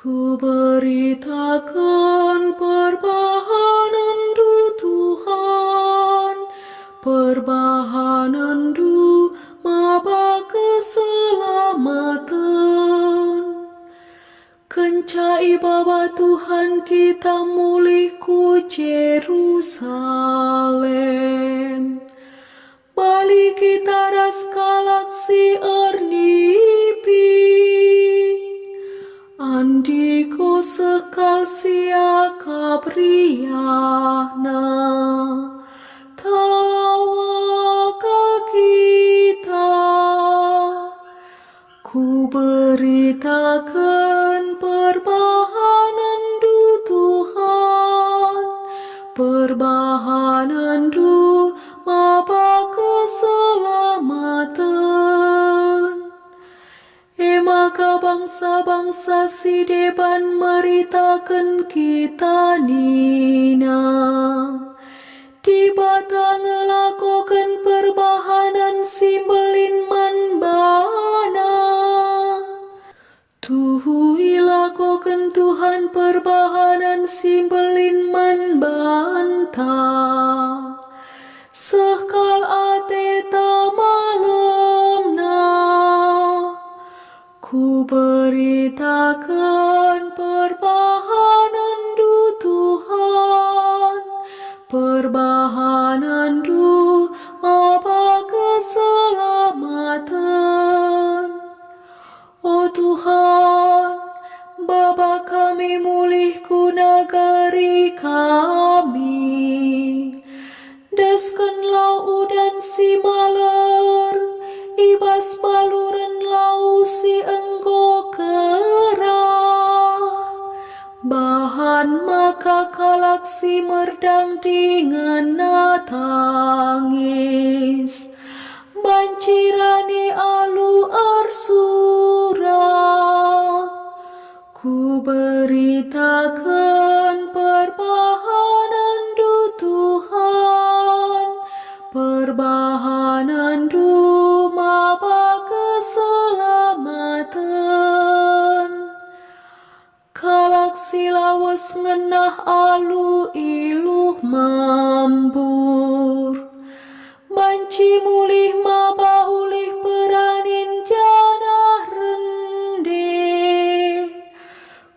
Ku beritakan perbahanan-Mu Tuhan, perbahanan-Mu maba keselamatan. Kencai baba Tuhan kita mulih ku Jerusalem. Balik kita ras galaksi ernipi. Andiko sekal sia kabriana tawaka kita. Ku beritakan perbahanan-Mu Tuhan, perbahanan-Mu maba keselamatan. Maka bangsa-bangsa si deban meritakan kita nina. Di batang ngelakokan perbahanan simbelin man bana. Tuhu ilakokan Tuhan perbahanan simbelin man banta. Sekal ateta malamna. Ku beritakan perbahanan-Mu Tuhan, perbahanan-Mu maba keselamatan. O Tuhan, Bapa kami mulih ku nagari kami. Desken lau udan si maler, ibas baluren lau si enggo kerah. Bahan maka galaksi merdang dengan natangis. Bancirani alu arsurak. Ku beritakan perbahanan-Mu Tuhan, perbahanan-Mu maba keselamatan. Galaksi lawas ngenah alu iluh mambur. Banci mulih maba ulih peranin janah rende.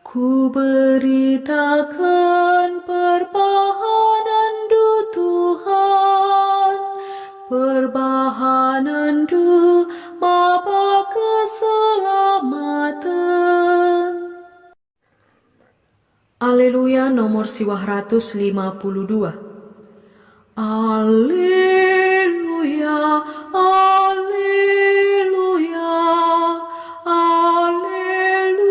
Ku beritakan perbahanan-Mu Tuhan, perbahanan-Mu maba keselamatan. Haleluya nomor siwah 152. Haleluya, haleluya, haleluya.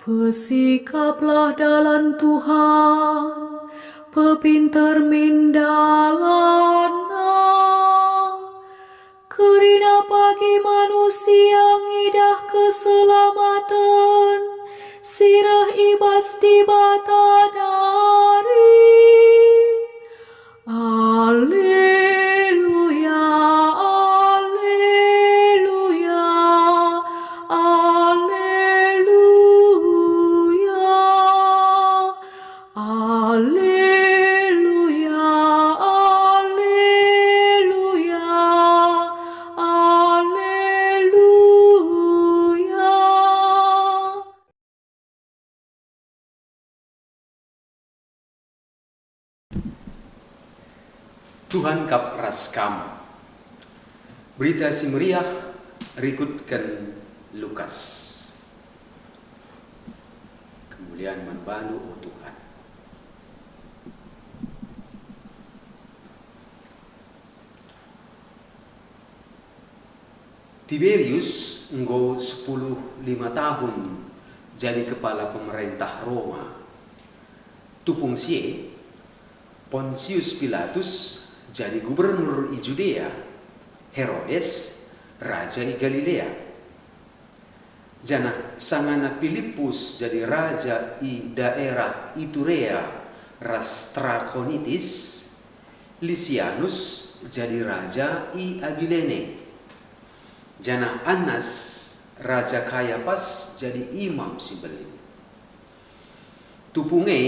Pesikaplah dalam Tuhan, pepinter mindalana. Kerina bagi manusia ngidah keselamatan, sirah ibas di bata dari. Alleluia, alleluia, alleluia, alleluia, alleluia, alleluia. Tuhan kap raskam. Berita si meriah rikutkan Lukas. Kemuliaan manbanu o Tuhan. Tiberius nggo 15 tahun jadi kepala pemerintah Roma. Tupung sie Pontius Pilatus jadi gubernur i Judea, Herodes raja i Galilea. Jana sangana Filipus jadi raja i daerah Iturea ras Trakonitis. Lysianus jadi raja i Abilene. Jana Anas Raja Kayapas jadi imam si beling. Tupunge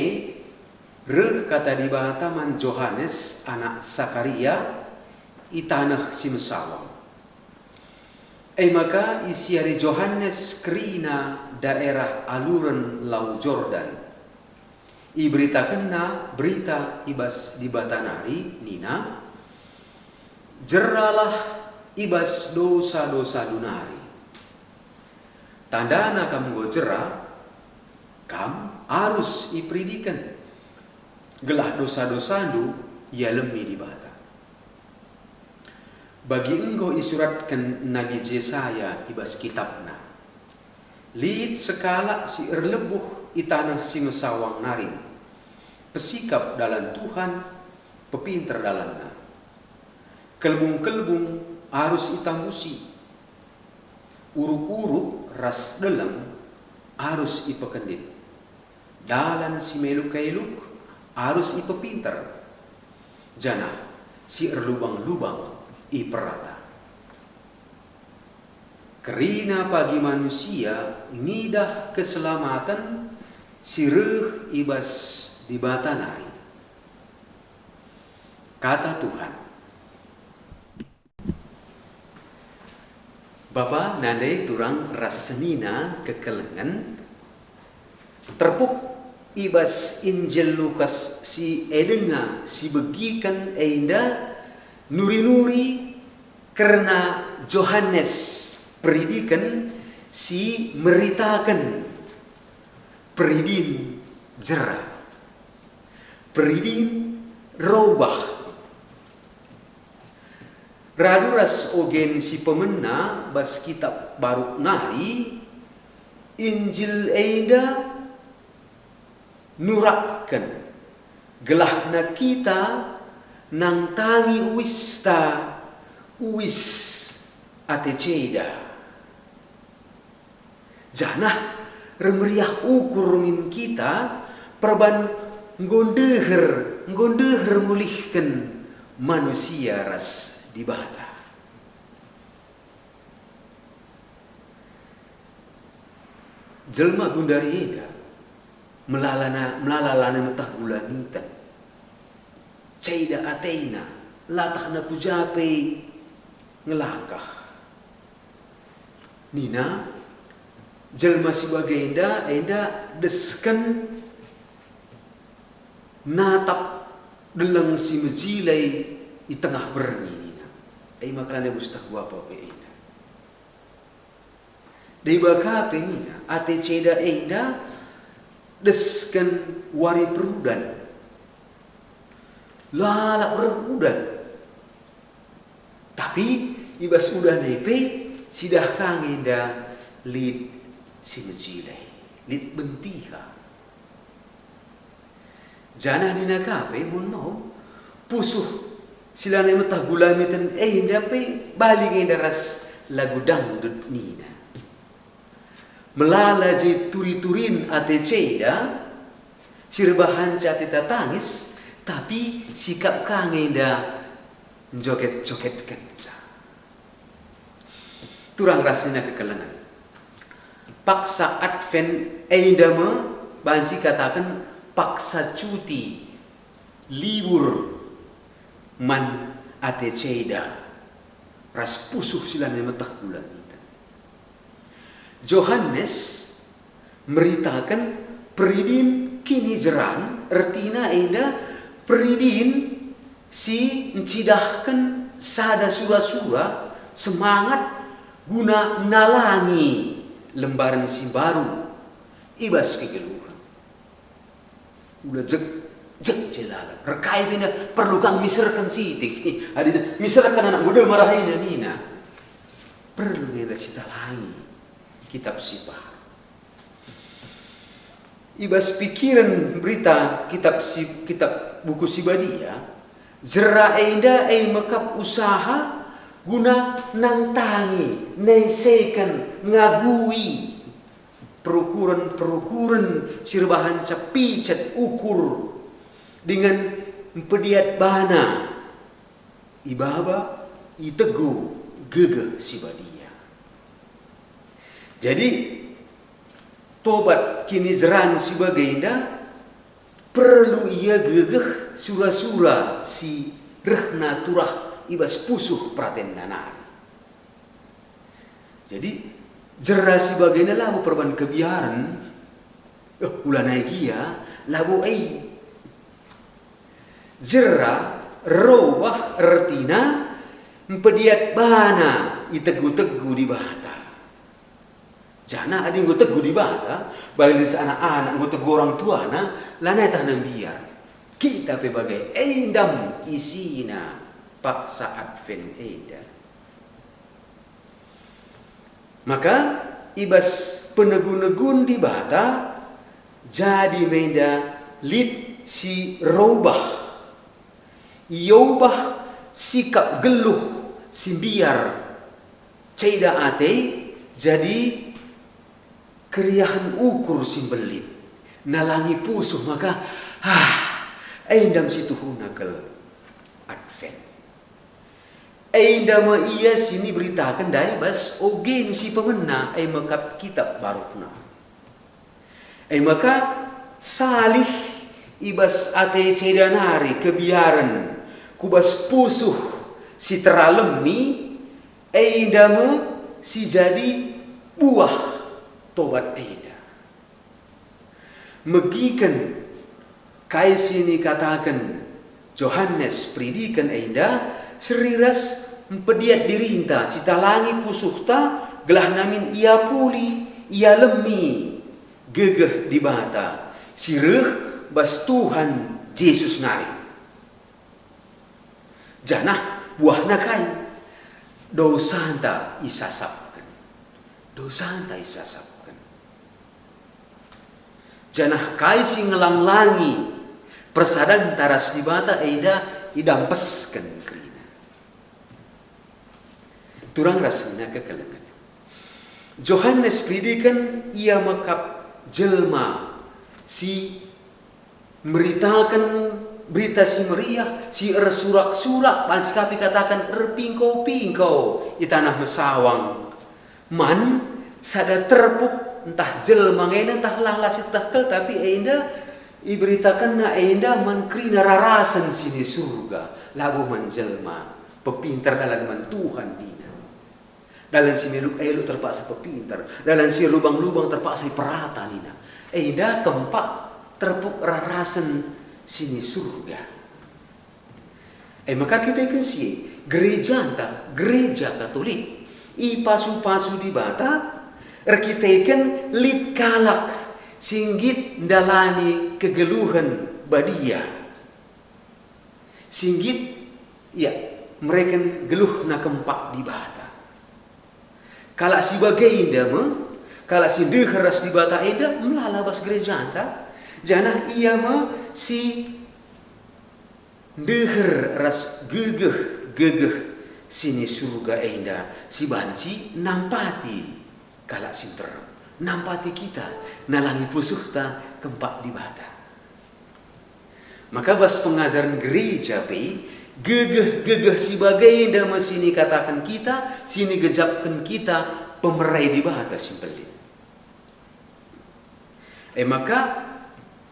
kata di bataman Yohanes anak Sakaria itanah si mesawang. Maka isiari Yohanes kerina daerah aluran Lau Jordan. Iberitakanna berita ibas di batanari nina. Jeralah ibas dosa-dosa dunari. Tandana kam go jera, kam harus ipridikan. Gelah dosa-dosa du ya lemi di bata. Bagi engkau isuratkan Nabi Yesaya ibas kitabna. Liit sekala si erlebuh itanah si mesawang naring. Pesikap dalam Tuhan, pepinter dalamna. Kelbung-kelbung harus itambusi. Uruk-uruk ras dalam harus ipekendit. Dalan si meluk-kailuk harus ipepinter. Jana si erlubang-lubang iperata. Kerina pagi manusia ngidah keselamatan sireuh ibas di batanai. Kata Tuhan. Bapa nandai turang rasenina kekelengan terpuk ibas Injil Lukas si edenga si begikan enda nuri-nuri karena Yohanes peridikan si meritakan peridin jera peridin robah raduras ogen si pemena bas kitab baru nari Injil enda nurakkan gelahna kita nang tangi uwis ateceda janah remeriah ukur min kita perban ngondeher mulihkan manusia ras di bata. Jelma gundari eda melalana metah bulanitan. Ceda ateina latah na kujape ngelangkah. Nina jelma si bagenda eda desken natap deleng si mejilai di tengah berni. Makalana gustah guapa pe eda. Dei baka pe nina ate ceda eda desken wari perudan. Lala perudan. Tapi ibas udah nepe sidah kang eda lid si mejilai, lid bentiha. Janah nina kape mono pusuh sila na matah gulamitan dapat balik ras lagu dangdut nina. Melala je turi-turin ate ceda sirbahan cati tangis tapi sikap kangenda joget-joget kenca. Turang rasina kekelengan. Paksa Advent eindama banci katakan paksa cuti libur man ate ceda ras pusuh silane metah bulan itu. Yohanes meritakan peridin kini jeran ertina enda peridin si mencidahkan sada sura-sura semangat guna nalangi lembaran si baru ibas kegeluhan. Udah jek jelala rekai bina perlu kang miserkan sitik adina miserkan anak muda marahin nina perlu ngela sitalangi kitab sipah ibas pikiran berita kitab buku sibadia jera enda makap usaha guna nangtangi nesekan ngagui perukuran sirbahan capicat ukur dengan pediat bana ibaba itegu gege sibadia. Jadi tobat kini jeran sebagai perlu ia gegeh sura-sura si rehna turah ibas pusuh praten nanar. Jadi jera sebagai labu perban kebiaran ulana gia labu jera robah artina empediat bana itegu-tegu di bata. Jana ada yang tegu di bata, bagi anak-anak tegu orang tua na, lana tanam biar. Kita sebagai endam isina paksa advent eda. Maka ibas penegun-negun di bata jadi menda lid si robah. Iobah sikap geluh si biar ceda ate jadi keriahan ukur simbelit nalangi pusuh maka endam situ hunakel advent endam ia sini beritakan dari bas ogen si pemena makap kitab barukna maka salih ibas ate cedanari kebiaran kubas pusuh si teralemi endam si jadi buah tobat eda. Megikan kai sini katakan Johannes pridikan eda seriras empediat dirinta citalangi pusuhta gelah namin ia puli ia lemi gegeh di bata sireh bas Tuhan Yesus ngari. Janah buahna kai dosanta isasapkan. Dosanta isasapkan. Janah kaisi ngelanglangi persadan taras di bata eda idampeskan kerina. Turang rasanya kekelengan. Johannes pridikan ia makap jelma si meritakan berita si meriah si surak-surak panskapi katakan pingkau-pingkau di tanah mesawang man sada terpuk entah jelma ngena entah lahlah si tekel tapi enda iberitakan na enda man krina rarasan sini surga lagu man jelma pepintar dalam man Tuhan dina dalam si meluk elu terpaksa pepintar dalam si lubang-lubang terpaksa perata nina enda kempak terpuk rarasan sini surga maka kita ikan si gereja Katolik pasu-pasu di bata kita lid kalak singgit dalani kegeluhan badia singgit ya mereka geluh na kempak di bata kalau si bagai indah kalau si deheras di bata indah melala bas gereja anta janah ia si deher ras gegeh sini surga indah si banci nampati kalak sinter nampati kita nalangi pusuhta kempak di bata maka bas pengajaran gereja gegeh si bagai indah sini katakan kita sini gejapkan kita pemerai di bata simpelin maka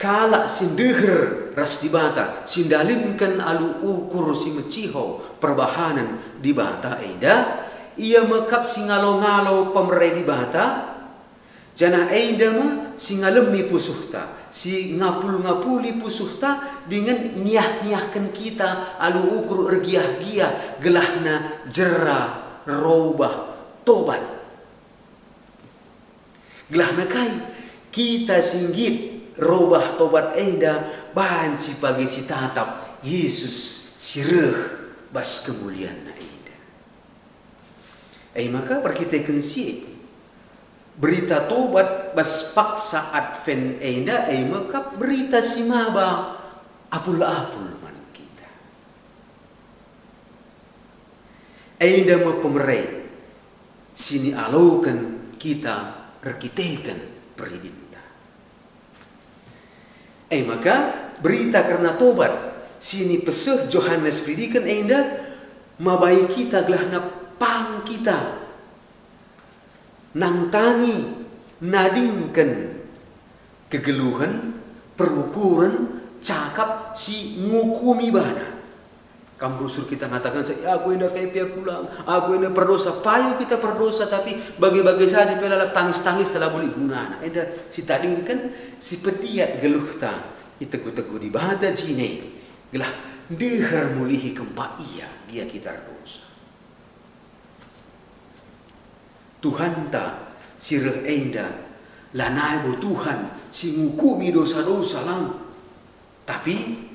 kalak sindeher ras di bata sindalinkan alu ukur si meciho perbahanan di bata eda ia mekap singalo-ngalo pemerai di bata jana eda singalemi pusuhta si ngapul-ngapuli pusuhta dengan niah-niahkan kita alu ukur ergiah-giah gelahna jera robah tobat gelahna kai kita singgit robah tobat eda banci pagi si tatap Yesus sireh bas kemuliaan na eda maka perkitakan si berita tobat bas paksa advent eda maka berita si maba apul-apul man kita eda pemerai sini alaukan kita rekitekan peridita maka berita karena tobat sini peseh Johannes pridikan enda mabai kita gelahna pang kita nang tangi nadingken kegeluhan perukuran cakap si ngukumi bana. Kamu rusur kita mengatakan, aku ini kayak pihak pulang, aku ini berdosa, payu kita berdosa, tapi bagi-bagi saja pelala tangis-tangis telah boleh guna. Ada si tadi kan si pediat geluh ta, itegu-tegu di bata jine, gelah dehar mulihi kempa dia kita dosa. Tuhan ta sireh enda lanai bo Tuhan si ngukumi dosa-dosa lang, tapi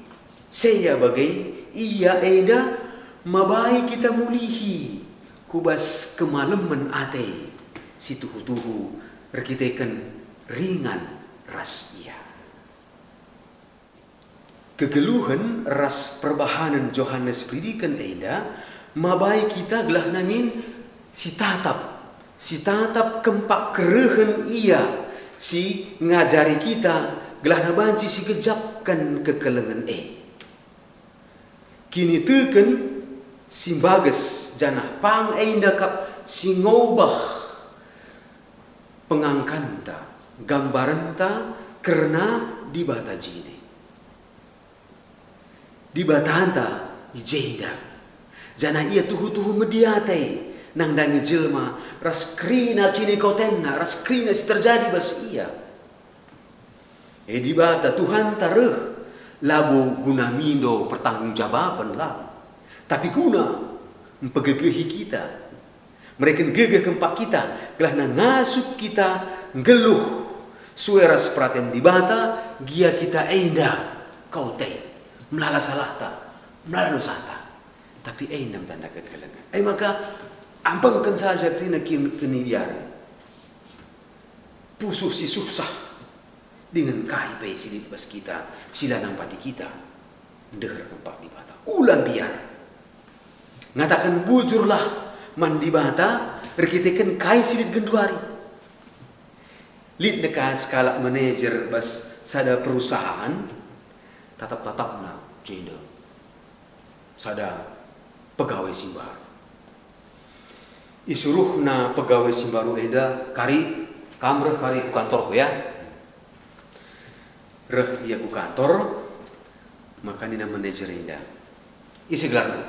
saya bagai iya eda mabai kita mulihi kubas kemalemen ate si tuhu-tuhu rekiteken ringan ras ia. Kegeluhan ras perbahanan Johannes Pridikan eda mabai kita gelah namin si tatap kempak kerehen ia si ngajari kita gelah nabanci si kejapkan kekelengan kini teken si bagas janah pang kap si ngobah pengangkanta gambaranta karena di bata jine di batanta ijenda janah ia tuhu-tuhu mediate nang dangi jelma ras krina kini kotenna ras krina si terjadi bas ia di bata Tuhan tareh labo guna mindo pertanggungjawaban lah. Tapi guna mempegegehi kita. Mereka gegeh kempak kita. Gelah ngasuk kita ngeluh. Suara seperhatian di bata. Gia kita enda. Kau teh. Melala salah ta. Melala dosa ta. Tapi endam tanda kegelengan. Maka ampangkan saja kena kini biar. Pusuh si susah. Dengan kaipai silip bas kita, sila nang pati kita, dehar kempak di bata. Ulang biar. Ngatakan bujurlah mandi bata, rekitekan kai silip genduari. Lid dekat skala manajer bas sada perusahaan, tatap-tatap na jenda. Sada pegawai simbaru. Isuruh na pegawai simbaru eda, kari kamreh kari ku kantorku ya. Reh ia ku kantor, maka nina manajer enda. Isi gelar tu.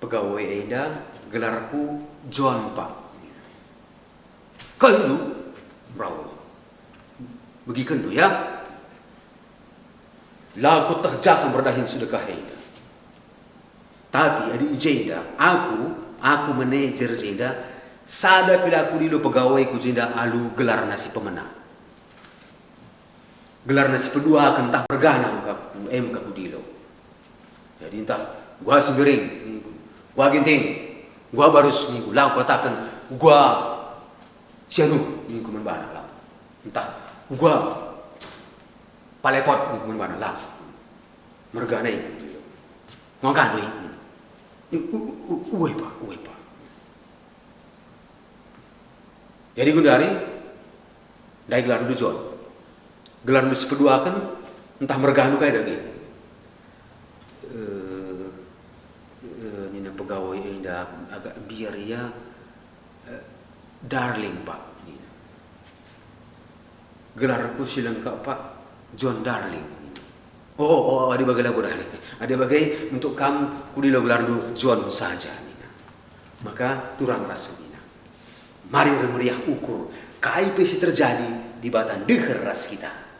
Pegawai enda, gelarku John Pak. Kau itu, bravo. Begikan tu ya. Laku terjatuh berdahin sedekah enda. Tapi ada ijenda, aku manajer jenda, sada pila aku dilo pegawai ku jenda alu gelar nasi pemenang. Gelar nasi pedua kentang pergana kaku dilo. Jadi entah gua sembering, gua ginting, gua barus minggu lang katakan gua sianu minggu menbana lang. Entah gua palepot minggu menbana lang. Merganai dilo. Ngangkan uwe pa. Jadi gundari dai gelar dujon. Gelar nulis kedua kan entah merganu kayak lagi. Nina pegawai enda agak biar ya darling Pak. Gelarku silang kak Pak John Darling. Oh, ada bagai lagu darling. Ada bagai untuk kamu kudilo gelar John saja. Nina. Maka turang rasa Nina. Mari meriah ukur. KIP terjadi di batan deher ras kita.